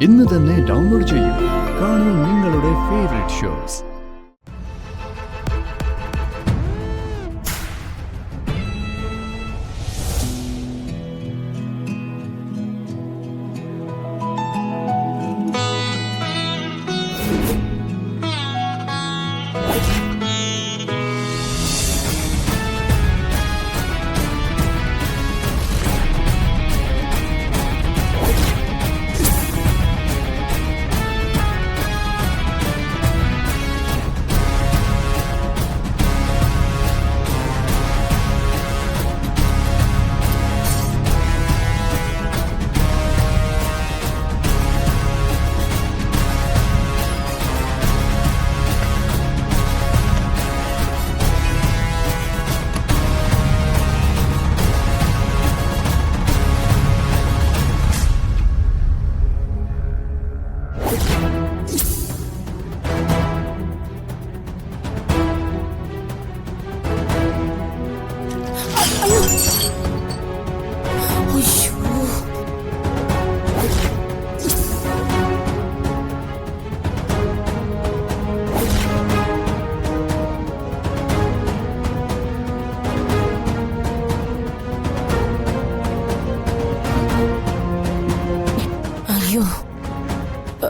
ഇന്ന് തന്നെ ഡൗൺലോഡ് ചെയ്യൂ. കാണൂ നിങ്ങളുടെ ഫേവറേറ്റ് ഷോസ്.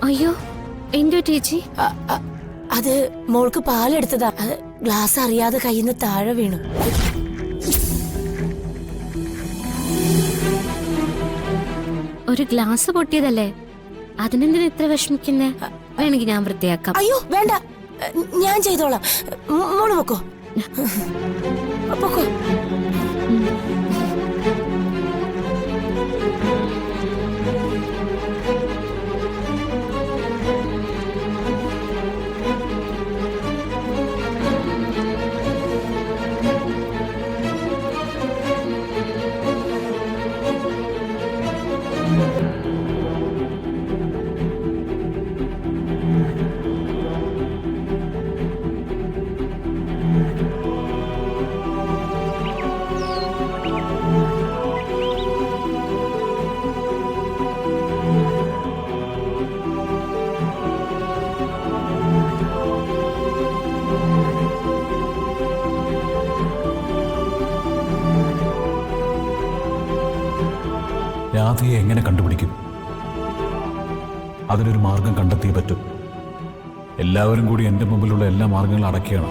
അയ്യോ, എന്തോ ചേച്ചി? അത് മോൾക്ക് പാലെടുത്തതാ. ഗ്ലാസ് അറിയാതെ കയ്യിൽ നിന്ന് താഴെ വീണു. ഒരു ഗ്ലാസ് പൊട്ടിയതല്ലേ, അതിനെന്തിനാ ഇത്ര വിഷമിക്കുന്നേ? വേണമെങ്കിൽ ഞാൻ വൃത്തിയാക്കാം. അയ്യോ വേണ്ട, ഞാൻ ചെയ്തോളാം. മോള് പൊക്കോ പൊക്കോ. രാധയെ എങ്ങനെ കണ്ടുപിടിക്കും? അതിനൊരു മാർഗം കണ്ടെത്തിയേ പറ്റും. എല്ലാവരും കൂടി എൻ്റെ മുമ്പിലുള്ള എല്ലാ മാർഗങ്ങളും അടയ്ക്കുകയാണ്.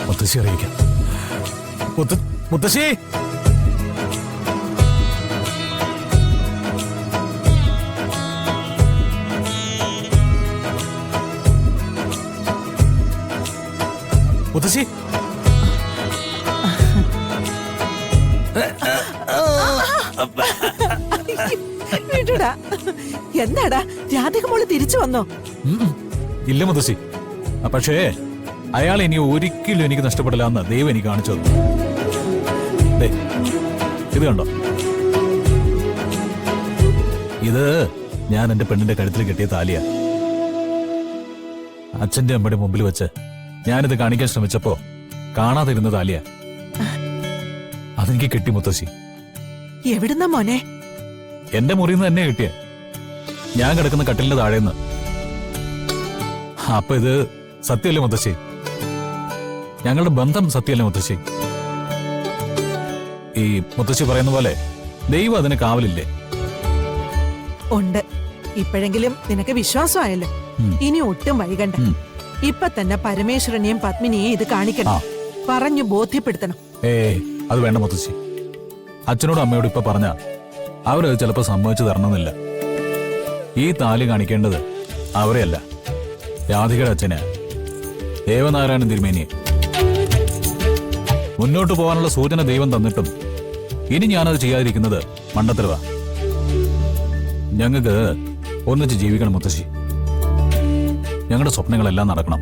മുത്തശ്ശി അറിയിക്കാം. മുത്തശ്ശി മുത്തശ്ശി വിടുടാ. എന്താടാ രാധിക മോള് തിരിച്ചു വന്നോ? ഇല്ല മുത്തശ്ശി, പക്ഷേ അയാൾ ഇനി ഒരിക്കലും എനിക്ക് നഷ്ടപ്പെടില്ല എന്ന് ദൈവം എനിക്ക് കാണിച്ചു തന്നു. ദേ, ഇത് കണ്ടോ? ഇത് ഞാൻ എന്റെ പെണ്ണിന്റെ കഴുത്തിൽ കെട്ടിയ താലിയാ. അച്ഛന്റെ അമ്മയുടെ മുമ്പിൽ വെച്ച് ഞാനിത് കാണിക്കാൻ ശ്രമിച്ചപ്പോ കാണാതിരുന്ന താലിയാ. അതെനിക്ക് കിട്ടി മുത്തശ്ശി. എവിടുന്ന മോനെ? എന്റെ മുറിയിൽ നിന്ന് തന്നെ കിട്ടിയ, ഞാൻ കിടക്കുന്ന കട്ടിലിന്റെ താഴേന്ന്. അപ്പൊ ഇത് സത്യമല്ലേ മുത്തശ്ശി? ഞങ്ങളുടെ ബന്ധം സത്യമല്ലേ മുത്തശ്ശി? ഈ മുത്തശ്ശി പറയുന്ന പോലെ ദൈവം അതിന് കാവലില്ലേ? ഉണ്ട്. ഇപ്പോഴെങ്കിലും നിനക്ക് വിശ്വാസമായല്ലോ. ഇനി ഒട്ടും വൈകണ്ട. ഇപ്പൊ തന്നെ പരമേശ്വരനെയും പത്മിനിയെയും ഇത് കാണിക്കണം. പറഞ്ഞു ബോധ്യപ്പെടുത്തണം. അത് വേണ്ട മുത്തശ്ശി. അച്ഛനോടും അമ്മയോടും ഇപ്പൊ പറഞ്ഞ അവരത് ചിലപ്പോ സമ്മതിച്ചു തരണമെന്നില്ല. ഈ താലി കാണിക്കേണ്ടത് അവരെയല്ല, രാധികയുടെ അച്ഛനെ, ദേവനാരായണൻ തിരുമേനിയെ. മുന്നോട്ട് പോകാനുള്ള സൂചന ദൈവം തന്നിട്ടും ഇനി ഞാനത് ചെയ്യാതിരിക്കുന്നത് മണ്ടത്തരവാ. ഞങ്ങൾക്ക് ഒന്നിച്ച് ജീവിക്കണം മുത്തശ്ശി. ഞങ്ങളുടെ സ്വപ്നങ്ങളെല്ലാം നടക്കണം.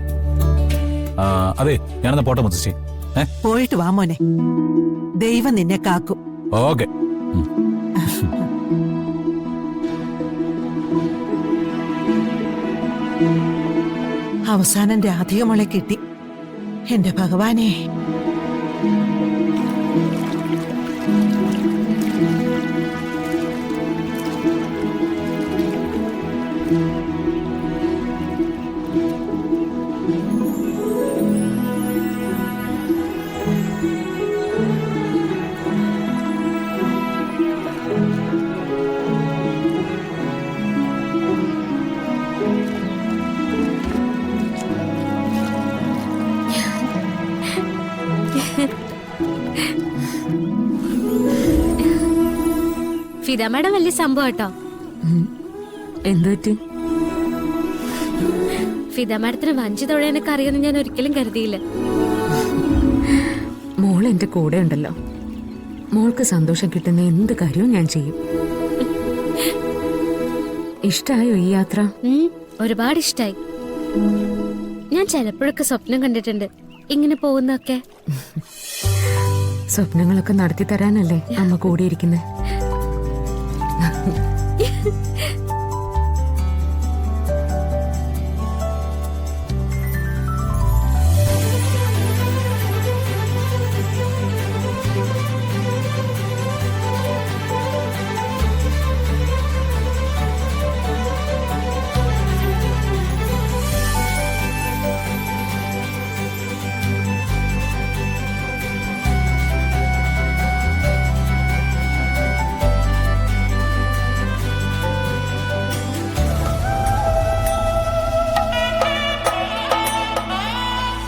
അതെ, ഞാനെന്നാ പോട്ടെ മുത്തശ്ശി. പോയിട്ട് വാ മോനെ. ദൈവം നിന്നെ കാക്കും. ഓക്കെ. അവസാനം രാധിക മോളെ കിട്ടി. എന്റെ ഭഗവാനെ. ഫിദ മാഡം വലിയ സംഭവം കേട്ടോ. എന്തുപറ്റി? ഫിദ മാഡത്തിന് വഞ്ചി തൊഴാനൊക്കെ അറിയുമെന്ന് ഞാൻ ഒരിക്കലും കരുതിയില്ല. മോൾ എന്റെ കൂടെ ഉണ്ടല്ലോ. മോൾക്ക് സന്തോഷം കിട്ടുന്ന എന്ത് കാര്യവും ഞാൻ ചെയ്യും. ഇഷ്ടായോ ഈ യാത്ര? ഒരുപാട് ഇഷ്ടായി. ഞാൻ ചിലപ്പോഴൊക്കെ സ്വപ്നം കണ്ടിട്ടുണ്ട് ഇങ്ങനെ പോകുന്നൊക്കെ. സ്വപ്നങ്ങളൊക്കെ നടത്തി തരാനല്ലേ അമ്മ കൂടിയിരിക്കുന്നത്.